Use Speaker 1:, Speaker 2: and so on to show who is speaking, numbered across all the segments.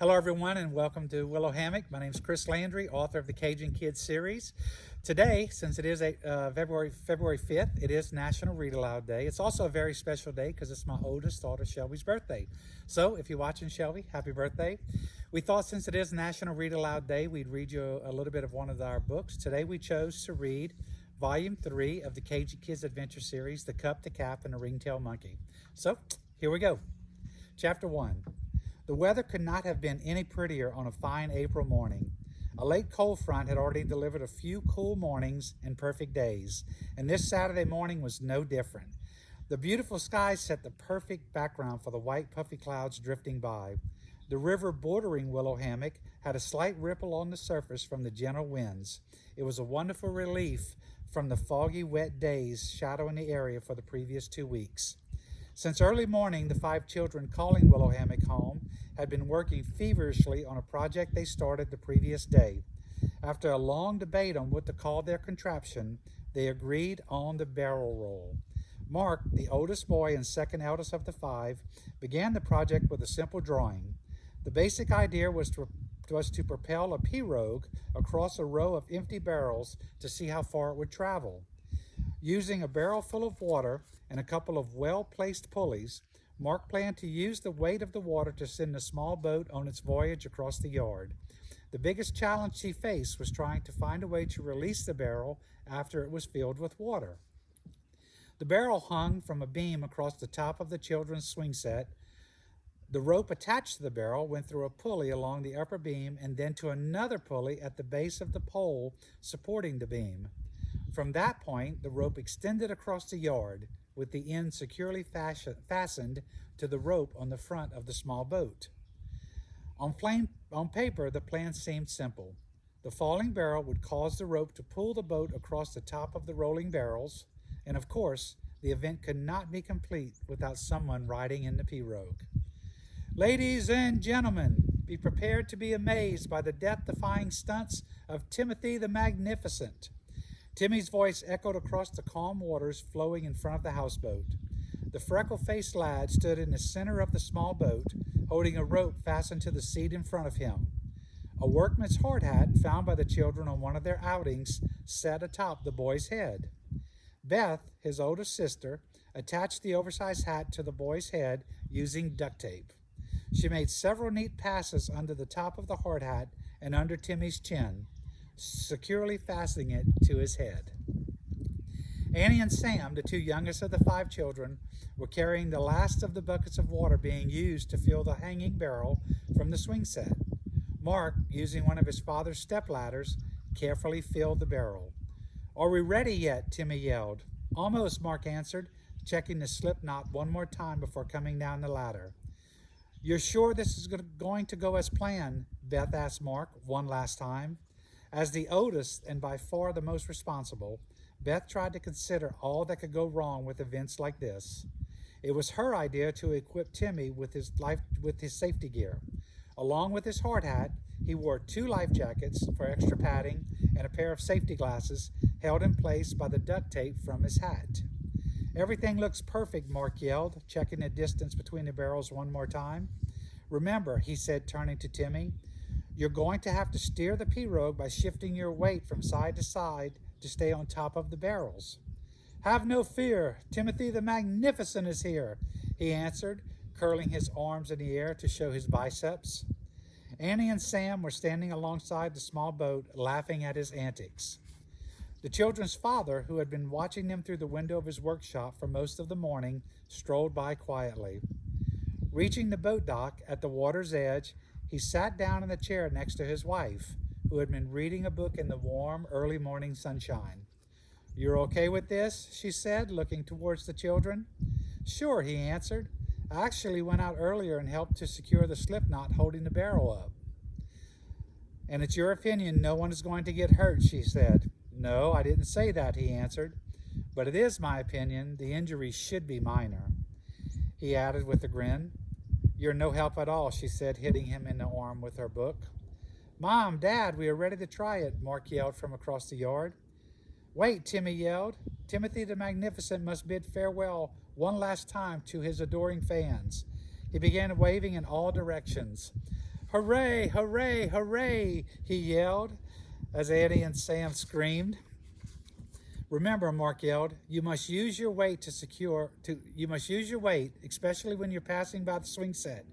Speaker 1: Hello, everyone, and welcome to Willow Hammock. My name is Chris Landry, author of the Cajun Kids Series. Today, since it is February 5th, it is National Read Aloud Day. It's also a very special day because it's my oldest daughter, Shelby's birthday. So, if you're watching, Shelby, happy birthday. We thought since it is National Read Aloud Day, we'd read you a little bit of one of our books. Today, we chose to read Volume 3 of the Cajun Kids Adventures Series, The Cup, the Cap, and the Ringtail Monkey. So, here we go. Chapter 1. The weather could not have been any prettier on a fine April morning. A late cold front had already delivered a few cool mornings and perfect days, and this Saturday morning was no different. The beautiful sky set the perfect background for the white puffy clouds drifting by. The river bordering Willow Hammock had a slight ripple on the surface from the gentle winds. It was a wonderful relief from the foggy, wet days shadowing the area for the previous 2 weeks. Since early morning, the 5 children calling Willow Hammock home had been working feverishly on a project they started the previous day. After a long debate on what to call their contraption, they agreed on the barrel roll. Mark, the oldest boy and second eldest of the 5, began the project with a simple drawing. The basic idea was to propel a pirogue across a row of empty barrels to see how far it would travel. Using a barrel full of water and a couple of well-placed pulleys, Mark planned to use the weight of the water to send the small boat on its voyage across the yard. The biggest challenge he faced was trying to find a way to release the barrel after it was filled with water. The barrel hung from a beam across the top of the children's swing set. The rope attached to the barrel went through a pulley along the upper beam and then to another pulley at the base of the pole supporting the beam. From that point, the rope extended across the yard, with the end securely fastened to the rope on the front of the small boat. On paper, the plan seemed simple. The falling barrel would cause the rope to pull the boat across the top of the rolling barrels, and of course, the event could not be complete without someone riding in the pirogue. Ladies and gentlemen, be prepared to be amazed by the death-defying stunts of Timothy the Magnificent. Timmy's voice echoed across the calm waters flowing in front of the houseboat. The freckle-faced lad stood in the center of the small boat, holding a rope fastened to the seat in front of him. A workman's hard hat found by the children on one of their outings sat atop the boy's head. Beth, his oldest sister, attached the oversized hat to the boy's head using duct tape. She made several neat passes under the top of the hard hat and under Timmy's chin, securely fastening it to his head. Annie and Sam, the 2 youngest of the 5 children, were carrying the last of the buckets of water being used to fill the hanging barrel from the swing set. Mark, using one of his father's step ladders, carefully filled the barrel. "Are we ready yet?" Timmy yelled. "Almost," Mark answered, checking the slip knot one more time before coming down the ladder. "You're sure this is going to go as planned?" Beth asked Mark one last time. As the oldest and by far the most responsible, Beth tried to consider all that could go wrong with events like this. It was her idea to equip Timmy with his safety gear. Along with his hard hat, he wore 2 life jackets for extra padding and a pair of safety glasses held in place by the duct tape from his hat. "Everything looks perfect," Mark yelled, checking the distance between the barrels one more time. "Remember," he said, turning to Timmy, "you're going to have to steer the pirogue by shifting your weight from side to side to stay on top of the barrels." "Have no fear, Timothy the Magnificent is here," he answered, curling his arms in the air to show his biceps. Annie and Sam were standing alongside the small boat, laughing at his antics. The children's father, who had been watching them through the window of his workshop for most of the morning, strolled by quietly. Reaching the boat dock at the water's edge, he sat down in the chair next to his wife, who had been reading a book in the warm, early morning sunshine. "You're okay with this?" she said, looking towards the children. "Sure," he answered. "I actually went out earlier and helped to secure the slip knot holding the barrel up." "And it's your opinion no one is going to get hurt," she said. "No, I didn't say that," he answered. "But it is my opinion the injuries should be minor," he added with a grin. "You're no help at all," she said, hitting him in the arm with her book. "Mom, Dad, we are ready to try it," Mark yelled from across the yard. "Wait," Timmy yelled. Timothy the Magnificent must bid farewell one last time to his adoring fans. He began waving in all directions. Hooray, hooray, hooray, he yelled as Annie and Sam screamed. Remember, Mark yelled, you must use your weight, especially when you're passing by the swing set.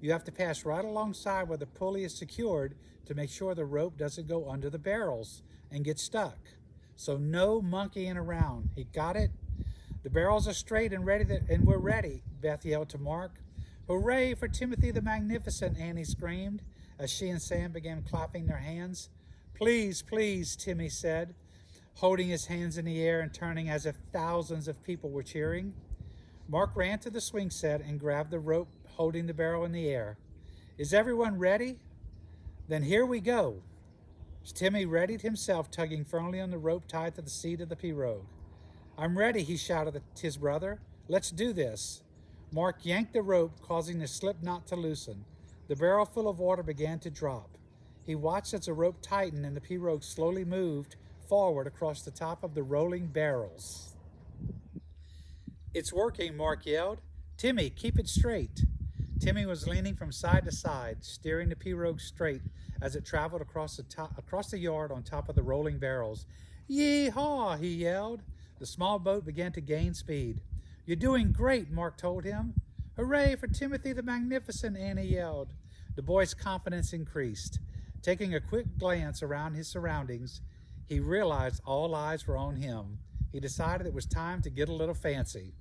Speaker 1: You have to pass right alongside where the pulley is secured to make sure the rope doesn't go under the barrels and get stuck. So no monkeying around. He got it? The barrels are straight and ready, and we're ready, Beth yelled to Mark. Hooray for Timothy the Magnificent, Annie screamed as she and Sam began clapping their hands. Please, please, Timmy said, holding his hands in the air and turning as if thousands of people were cheering. Mark ran to the swing set and grabbed the rope holding the barrel in the air. Is everyone ready? Then here we go. Timmy readied himself, tugging firmly on the rope tied to the seat of the pirogue. I'm ready, he shouted at his brother. Let's do this. Mark yanked the rope, causing the slip knot to loosen. The barrel full of water began to drop. He watched as the rope tightened and the pirogue slowly moved forward across the top of the rolling barrels. It's working, Mark yelled. Timmy, keep it straight. Timmy was leaning from side to side, steering the pirogue straight as it traveled across the yard on top of the rolling barrels. Yee-haw, he yelled. The small boat began to gain speed. You're doing great, Mark told him. Hooray for Timothy the Magnificent, Annie yelled. The boy's confidence increased. Taking a quick glance around his surroundings, he realized all eyes were on him. He decided it was time to get a little fancy.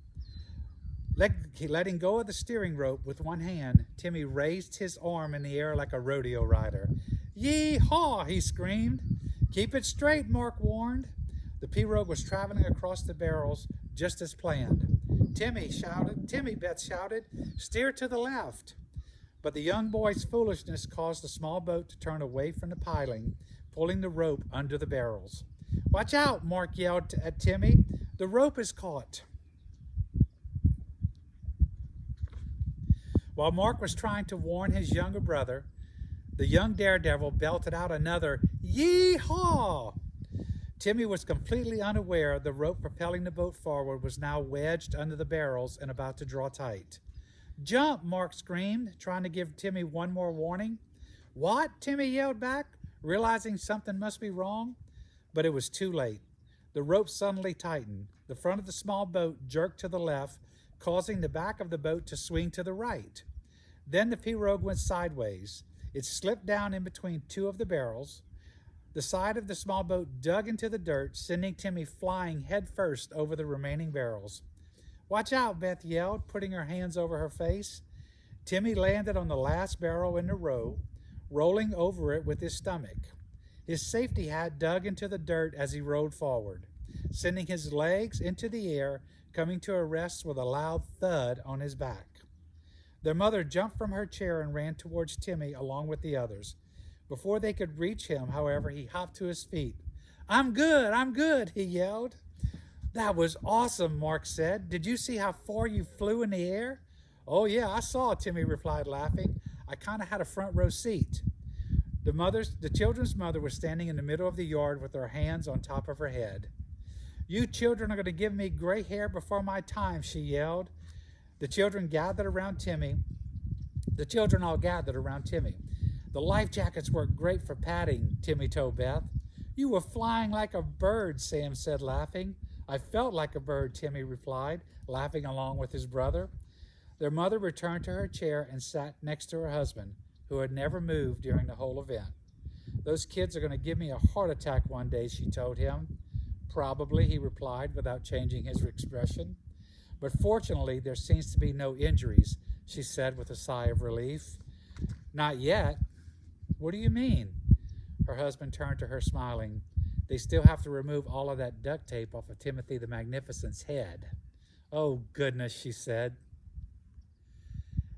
Speaker 1: Letting go of the steering rope with one hand, Timmy raised his arm in the air like a rodeo rider. Yee-haw, he screamed. Keep it straight, Mark warned. The pirogue was traveling across the barrels just as planned. Timmy, Beth shouted, steer to the left. But the young boy's foolishness caused the small boat to turn away from the piling, pulling the rope under the barrels. Watch out, Mark yelled at Timmy. The rope is caught. While Mark was trying to warn his younger brother, the young daredevil belted out another yee-haw. Timmy was completely unaware the rope propelling the boat forward was now wedged under the barrels and about to draw tight. Jump, Mark screamed, trying to give Timmy one more warning. What? Timmy yelled back, realizing something must be wrong. But it was too late. The rope suddenly tightened. The front of the small boat jerked to the left, causing the back of the boat to swing to the right. Then the pirogue went sideways. It slipped down in between two of the barrels. The side of the small boat dug into the dirt, sending Timmy flying headfirst over the remaining barrels. Watch out, Beth yelled, putting her hands over her face. Timmy landed on the last barrel in the row, rolling over it with his stomach. His safety hat dug into the dirt as he rolled forward, sending his legs into the air, coming to a rest with a loud thud on his back. Their mother jumped from her chair and ran towards Timmy along with the others. Before they could reach him, however, he hopped to his feet. I'm good, he yelled. That was awesome, Mark said. Did you see how far you flew in the air? Oh yeah, I saw, Timmy replied, laughing. I kind of had a front row seat. The children's mother was standing in the middle of the yard with her hands on top of her head. You children are going to give me gray hair before my time, she yelled. The children all gathered around Timmy. The life jackets work great for padding, Timmy told Beth. You were flying like a bird, Sam said, laughing. I felt like a bird, Timmy replied, laughing along with his brother. Their mother returned to her chair and sat next to her husband, who had never moved during the whole event. Those kids are going to give me a heart attack one day, she told him. Probably, he replied without changing his expression. But fortunately, there seems to be no injuries, she said with a sigh of relief. Not yet. What do you mean? Her husband turned to her, smiling. They still have to remove all of that duct tape off of Timothy the Magnificent's head. Oh, goodness, she said.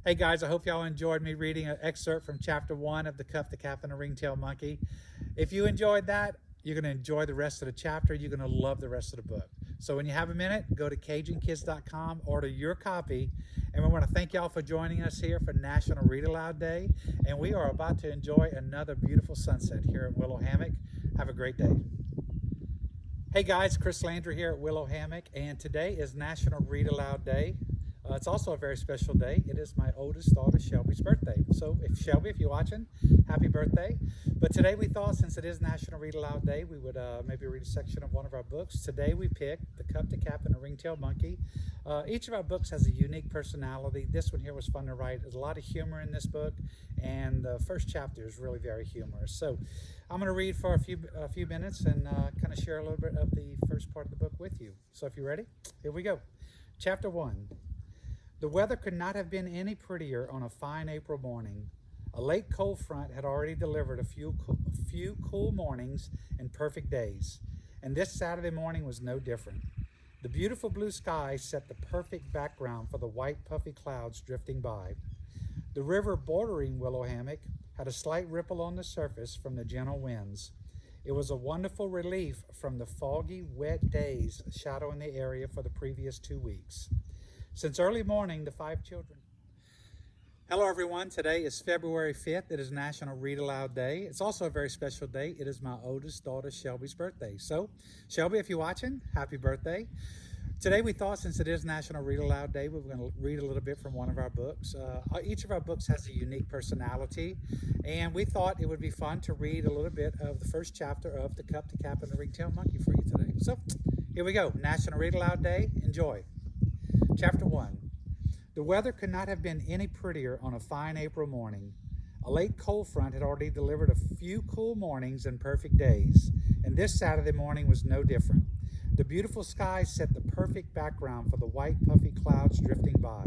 Speaker 1: Hey, guys, I hope y'all enjoyed me reading an excerpt from Chapter 1 of The Cuff, the Cap, and the Ringtail Monkey. If you enjoyed that, you're going to enjoy the rest of the chapter. You're going to love the rest of the book. So when you have a minute, go to CajunKids.com, order your copy. And we want to thank y'all for joining us here for National Read Aloud Day. And we are about to enjoy another beautiful sunset here at Willow Hammock. Have a great day. Hey guys, Chris Landry here at Willow Hammock. And today is National Read Aloud Day. It's also a very special day. It is my oldest daughter, Shelby's birthday. So, Shelby, if you're watching, happy birthday. But today we thought, since it is National Read Aloud Day, we would maybe read a section of one of our books. Today we picked The Cup to Cap and the Ringtail Monkey. Each of our books has a unique personality. This one here was fun to write. There's a lot of humor in this book, and the first chapter is really very humorous. So I'm going to read for a few minutes and kind of share a little bit of the first part of the book with you. So if you're ready, here we go. Chapter 1. The weather could not have been any prettier on a fine April morning. A late cold front had already delivered a few cool mornings and perfect days, and this Saturday morning was no different. The beautiful blue sky set the perfect background for the white puffy clouds drifting by. The river bordering Willow Hammock had a slight ripple on the surface from the gentle winds. It was a wonderful relief from the foggy, wet days shadowing the area for the previous 2 weeks. Since early morning, the 5 children... Hello everyone, today is February 5th. It is National Read Aloud Day. It's also a very special day. It is my oldest daughter, Shelby's birthday. So, Shelby, if you're watching, happy birthday. Today we thought, since it is National Read Aloud Day, we were going to read a little bit from one of our books. Each of our books has a unique personality, and we thought it would be fun to read a little bit of the first chapter of The Cup to Cap and the Ringtail Monkey for you today. So, here we go. National Read Aloud Day. Enjoy. Chapter 1. The weather could not have been any prettier on a fine April morning. A late cold front had already delivered a few cool mornings and perfect days, and this Saturday morning was no different. The beautiful sky set the perfect background for the white puffy clouds drifting by.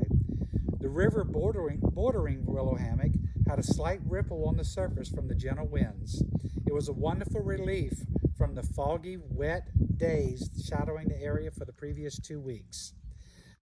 Speaker 1: The river bordering Willow Hammock had a slight ripple on the surface from the gentle winds. It was a wonderful relief from the foggy, wet days shadowing the area for the previous 2 weeks.